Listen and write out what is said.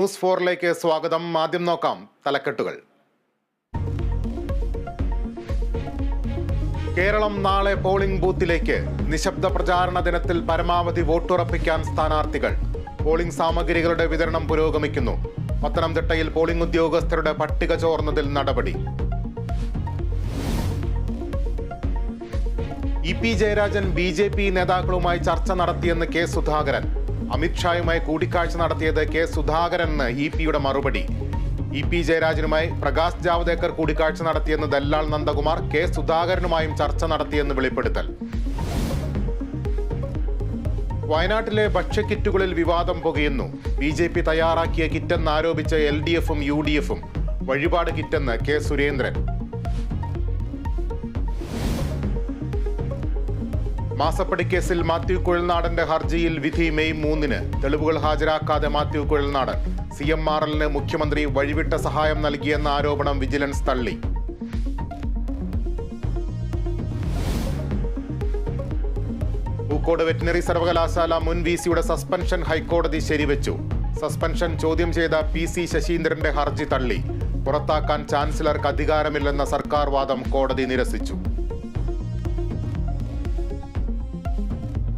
News 4ലേക്ക് സ്വാഗതം. ആദ്യം നോക്കാം തലക്കെട്ടുകൾ. കേരളം നാളെ പോളിംഗ് ബൂത്തിലേക്ക്. നിശബ്ദ പ്രചാരണ ദിനത്തിൽ പരമാവധി വോട്ടുറപ്പിക്കാൻ സ്ഥാനാർത്ഥികൾ. പോളിംഗ് സാമഗ്രികളുടെ വിതരണം പുരോഗമിക്കുന്നു. പത്തനംതിട്ടയിൽ പോളിംഗ് ഉദ്യോഗസ്ഥരുടെ പട്ടിക ചോർന്നതിൽ നടപടി. ഇ.പി. ജയരാജൻ ബി.ജെ.പി. നേതാക്കളുമായി ചർച്ച നടത്തിയെന്ന് കെ. സുധാകരൻ. അമിത്ഷായുമായി കൂടിക്കാഴ്ച നടത്തിയത് കെ. സുധാകരന് ഇ.പി.യുടെ മറുപടി. ഇ.പി. ജയരാജനുമായി പ്രകാശ് ജാവ്ദേക്കർ കൂടിക്കാഴ്ച നടത്തിയെന്ന് ദല്ലാൽ നന്ദകുമാർ. കെ. സുധാകരനുമായും ചർച്ച നടത്തിയെന്ന് വെളിപ്പെടുത്തൽ. വയനാട്ടിലെ ഭക്ഷ്യക്കിറ്റുകളിൽ വിവാദം പുകയുന്നു. ബി.ജെ.പി. തയ്യാറാക്കിയ കിറ്റെന്ന് ആരോപിച്ച് LDF-ഉം UDF-ഉം. വഴിപാട് കിറ്റെന്ന് കെ. സുരേന്ദ്രൻ. മാസപ്പടി കേസിൽ മാത്യു കുഴൽനാടന്റെ ഹർജിയിൽ വിധി മെയ് 3-ന്. തെളിവുകൾ ഹാജരാക്കാതെ മാത്യു കുഴൽനാടൻ. CMRL-ന് മുഖ്യമന്ത്രി വഴിവിട്ട സഹായം നൽകിയെന്ന ആരോപണം വിജിലൻസ് തള്ളി. പൂക്കോട് വെറ്റിനറി സർവകലാശാല മുൻ VC-യുടെ സസ്പെൻഷൻ ഹൈക്കോടതി ശരിവെച്ചു. സസ്പെൻഷൻ ചോദ്യം ചെയ്ത PC ശശീന്ദ്രന്റെ ഹർജി തള്ളി. പുറത്താക്കാൻ ചാൻസലർക്ക് അധികാരമില്ലെന്ന സർക്കാർ വാദം കോടതി നിരസിച്ചു.